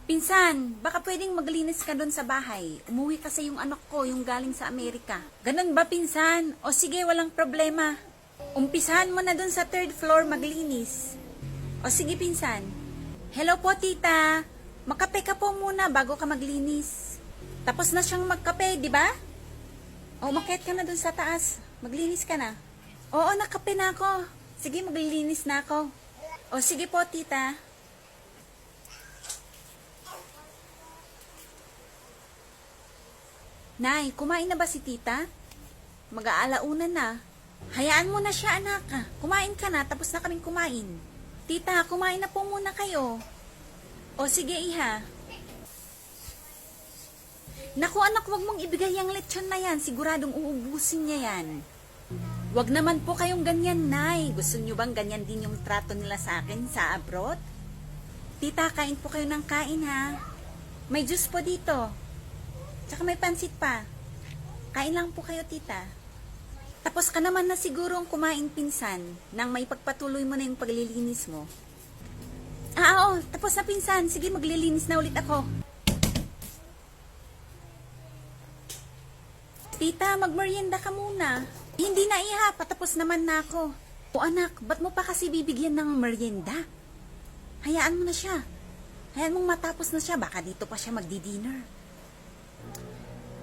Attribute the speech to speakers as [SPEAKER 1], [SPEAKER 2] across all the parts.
[SPEAKER 1] Pinsan, baka pwedeng maglinis ka doon sa bahay. Umuwi kasi yung anak ko, yung galing sa Amerika. Ganun ba, pinsan? O sige, walang problema. Umpisahan mo na doon sa third floor maglinis. O sige, pinsan. Hello po, tita. Makape ka po muna bago ka maglinis. Tapos na siyang magkape, di ba? O, umakyat ka na doon sa taas. Maglinis ka na. Oo, nakape na ako. Sige, maglilinis na ako. O, sige po, tita. Nay, kumain na ba si tita? Mag-aalauna na. Hayaan mo na siya, anak. Kumain ka na, tapos na kaming kumain. Tita, kumain na po muna kayo. O sige, iha. Naku, anak, wag mong ibigay yung lechon na yan. Siguradong uubusin niya yan. Wag naman po kayong ganyan, Nay. Gusto niyo bang ganyan din yung trato nila sa akin sa abroad? Tita, kain po kayo ng kain, ha? May juice po dito. Tsaka may pansit pa. Kain lang po kayo, tita. Tapos ka naman na sigurong kumain, pinsan, nang may pagpatuloy mo na yung paglilinis mo. Oo, tapos na, pinsan. Sige, maglilinis na ulit ako. Tita, magmerienda ka muna. Hindi na, iha. Patapos naman na ako. O anak, ba't mo pa kasi bibigyan ng merienda? Hayaan mo na siya. Hayaan mong matapos na siya. Baka dito pa siya magdi-dinner.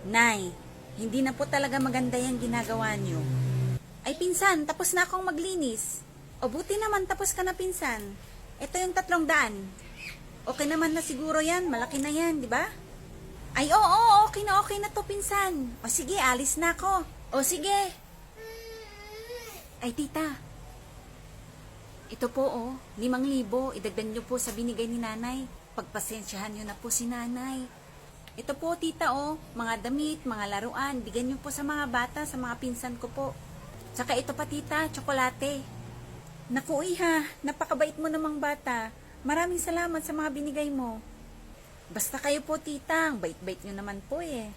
[SPEAKER 1] Nay, hindi na po talaga maganda yung ginagawa niyo. Ay pinsan, tapos na akong maglinis. O buti naman, tapos ka na, pinsan. Ito yung 300. Okay naman na siguro yan, malaki na yan, di ba? Ay oo, okay na to, pinsan. O sige, alis na ako. O sige. Ay tita, ito po 5,000, idagdag niyo po sa binigay ni nanay. Pagpasensyahan niyo na po si nanay. Ito po, tita, mga damit, mga laruan, bigyan niyo po sa mga bata, sa mga pinsan ko po. Tsaka ito pa, tita, tsokolate. Naku, iha, napakabait mo namang bata. Maraming salamat sa mga binigay mo. Basta kayo po, tita, ang bait-bait niyo naman po eh.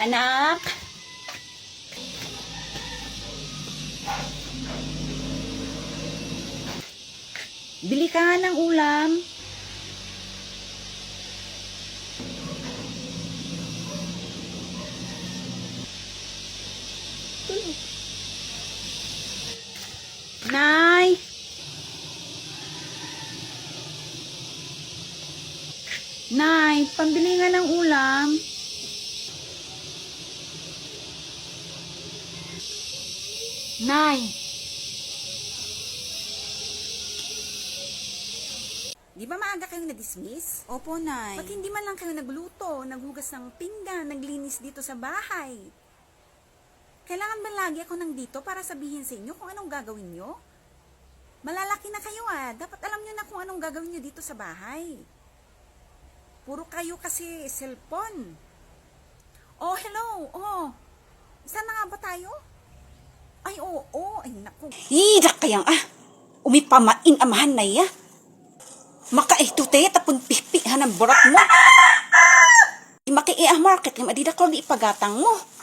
[SPEAKER 1] Anak! Bili ka nga ng ulam. Nay! Nay, pambili nga ng ulam. Nay! Di ba maaga kayong na-dismiss? Opo, Nay. Ba't hindi man lang kayo nagluto, naghugas ng pinggan, naglinis dito sa bahay? Kailangan ba lagi ako nandito para sabihin sa inyo kung anong gagawin nyo? Malalaki na kayo dapat alam nyo na kung anong gagawin nyo dito sa bahay. Puro kayo kasi cellphone. Oh, hello, saan na nga ba tayo? Ay, ay naku.
[SPEAKER 2] Hidak kayang umipamain amahan na iya. Makaitute tapon pipihan ang borat mo. Makiiah market nga madida ko di ipagatang mo.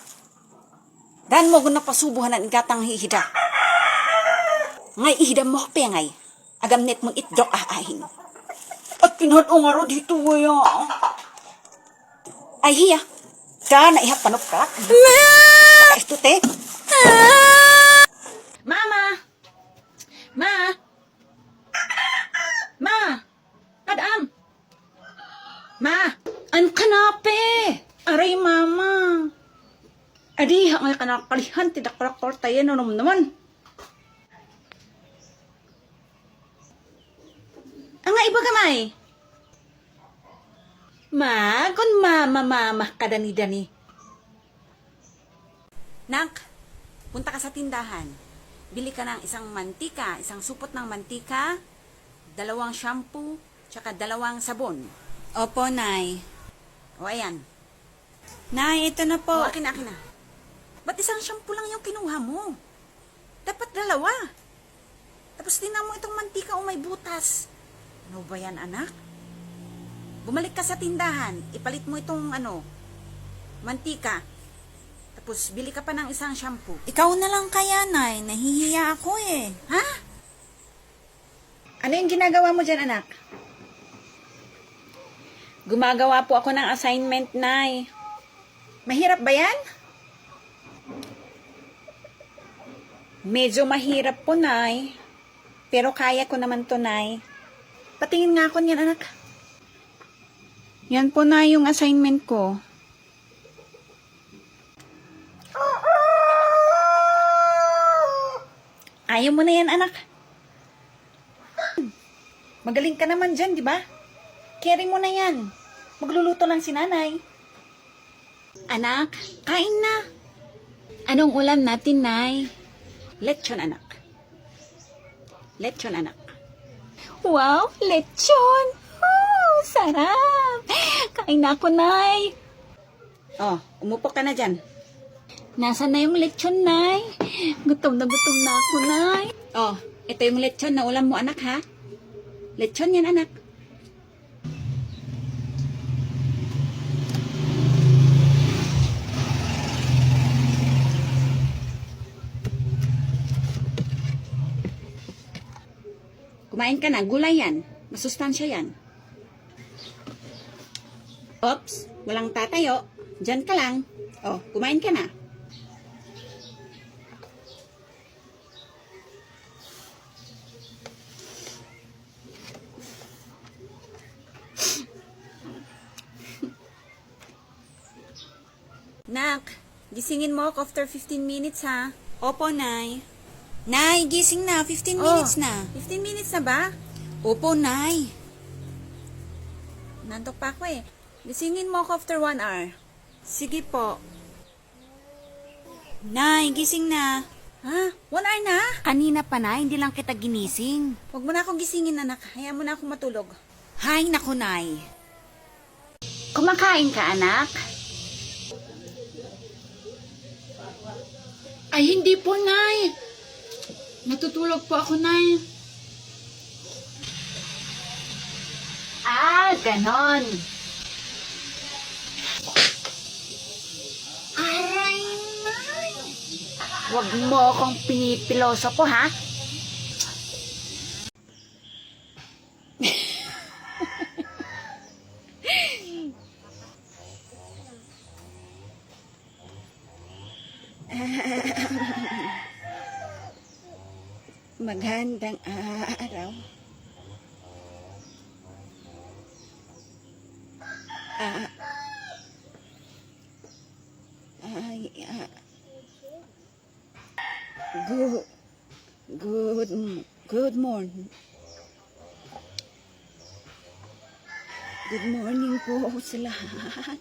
[SPEAKER 2] Dan mo guna pasubuhan ang igatang hihida. Ngay ihida mo pengay. Agam net mong itjok ahin. At pinod ungaro dito waya. Ay hiya. Kana iha panuprak. Makaitute.
[SPEAKER 1] Mama! Ma! Madam! Ma! An kanape! Aray, mama! Adi, nga kanakalihan, tidak kolaktor tayo naman. Ang iba kamay? Ma, kung mama kadani-dani. Nak, punta ka sa tindahan. Bili ka ng isang mantika, isang supot ng mantika, 2 shampoo, tsaka 2 sabon.
[SPEAKER 2] Opo, Nay.
[SPEAKER 1] O, ayan.
[SPEAKER 2] Nay, ito na po.
[SPEAKER 1] Akin na. Ba't isang shampoo lang yung kinuha mo? Dapat 2. Tapos tingnan mo itong mantika may butas. Ano ba yan, anak? Bumalik ka sa tindahan, ipalit mo itong mantika. Tapos bili ka pa ng isang shampoo.
[SPEAKER 2] Ikaw na lang kaya, Nay. Nahihiya ako eh.
[SPEAKER 1] Ha? Ano yung ginagawa mo dyan, anak?
[SPEAKER 2] Gumagawa po ako ng assignment, Nay. Mahirap ba yan? Medyo mahirap po, Nay. Pero kaya ko naman to, Nay. Patingin nga ako niyan, anak. Yan po na yung assignment ko. Ayaw mo na yan, anak. Magaling ka naman dyan, di ba? Carry mo na yan. Magluluto lang si nanay. Anak, kain na. Anong ulam natin, Nay? Lechon, anak. Lechon, anak. Wow, lechon! Oh, sarap! Kain na ako, Nay. Oh, umupo ka na dyan. Nasaan na yung lechon, Nay? Gutom na ako, Nay. Oh, ito yung lechon na ulam mo, anak, ha? Lechon yan, anak. Kumain ka na, gulay yan. Masustansya yan. Oops, walang tatayo. Diyan ka lang. Oh, kumain ka na. Nak, gisingin mo ako after 15 minutes, ha? Opo, Nay. Nay, gising na. 15 minutes na. 15 minutes na ba? Opo, Nay. Nantok pa ako eh. Gisingin mo ako after 1 hour. Sige po. Nay, gising na. Ha? 1 hour na? Kanina pa na, hindi lang kita ginising. Huwag mo na akong gisingin, anak. Hayaan mo na akong matulog. Hay, naku, Nay. Kumakain ka, anak? Ay, hindi po, Nay. Natutulog po ako, Nay. Ah, ganon. Aray, Nay. Huwag mo akong pinipiloso po, ha? Magandang araw. Good morning. Good morning po sa lahat.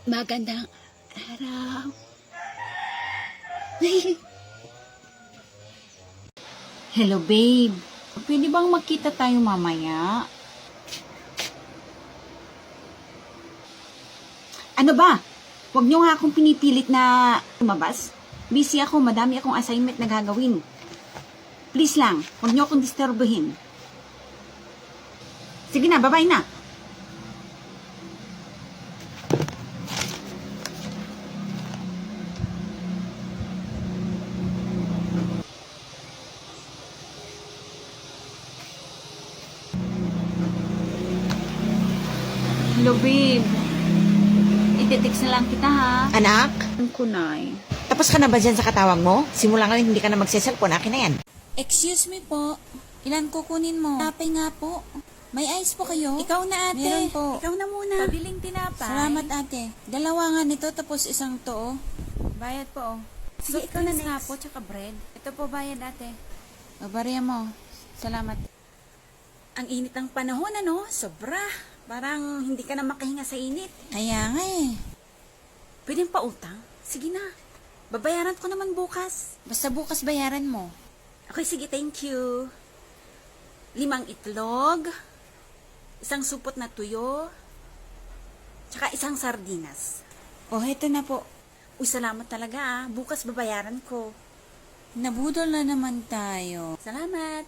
[SPEAKER 2] Magandang araw. Hello, babe. Pwede bang magkita tayo mamaya? Ano ba? Huwag niyo nga akong pinipilit na lumabas. Busy ako, madami akong assignment na gagawin. Please lang, huwag niyo akong disturbuhin. Sige na, bye-bye na. Hello, babe. Iti-text na lang kita, ha?
[SPEAKER 3] Anak,
[SPEAKER 2] Ang kunay.
[SPEAKER 3] tapos ka na ba dyan sa katawag mo? Simula ngayon hindi ka na magsiselfon. Akin na yan.
[SPEAKER 1] Excuse me po. Ilan kukunin mo? Tinapay nga po. May ice po kayo? Ikaw na, ate.
[SPEAKER 2] Meron po.
[SPEAKER 1] Ikaw na muna.
[SPEAKER 2] Pabiling tinapay.
[SPEAKER 1] Salamat, ate. Dalawa nga nito, tapos isang to, oh.
[SPEAKER 2] Bayad po, oh.
[SPEAKER 1] Sige, ikaw na
[SPEAKER 2] nga
[SPEAKER 1] next.
[SPEAKER 2] po, tsaka bread. Ito po bayad, ate.
[SPEAKER 1] Babariya mo. Salamat. Ang init ng panahon, ano? Sobra. Parang hindi ka na makahinga sa init. Kaya nga eh. Pwedeng pa utang? Sige na. Babayaran ko naman bukas. Basta bukas bayaran mo. Okay, sige, thank you. 5 itlog, 1 supot na tuyo, tsaka 1 sardinas. Oh, heto na po. Uy, salamat talaga ah. Bukas babayaran ko. Nabudol na naman tayo. Salamat.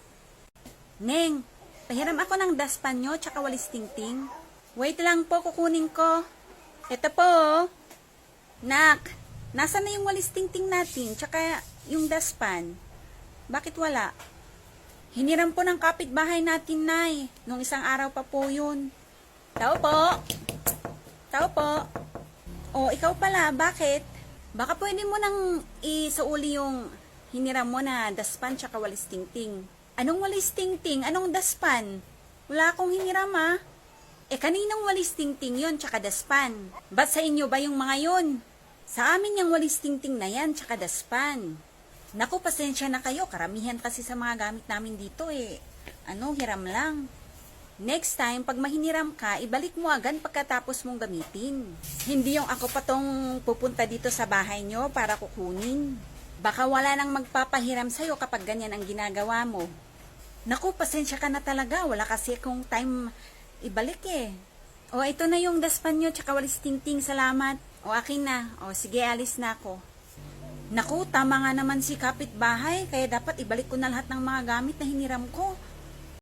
[SPEAKER 1] Neng, pahiram ako ng daspan nyo tsaka walis tingting. Wait lang po, kukunin ko. Ito po. Nak, nasa na yung walis tingting natin tsaka yung daspan? Bakit wala? Hiniram po ng kapitbahay natin, Nay. Nung isang araw pa po yun. Tao po. Tao po. O, ikaw pala, bakit? Baka pwede mo nang isauli yung hiniram mo na daspan tsaka walis tingting. Anong walis tingting? Anong daspan? Wala akong hiniram, ah. Kaninang walis tingting yun tsaka daspan? Ba't sa inyo ba yung mga yun? Sa amin yung walis tingting na yan tsaka daspan. Naku, pasensya na kayo. Karamihan kasi sa mga gamit namin dito hiram lang. Next time, pag mahiniram ka, ibalik mo agad pagkatapos mong gamitin. Hindi yung ako pa tong pupunta dito sa bahay nyo para kukunin. Baka wala nang magpapahiram sa'yo kapag ganyan ang ginagawa mo. Naku, pasensya ka na talaga. Wala kasi akong time ibalik O, ito na yung daspan nyo, tsaka walis tingting, salamat. O, akin na. O, sige, alis na ako. Naku, tama nga naman si kapitbahay, kaya dapat ibalik ko na lahat ng mga gamit na hiniram ko.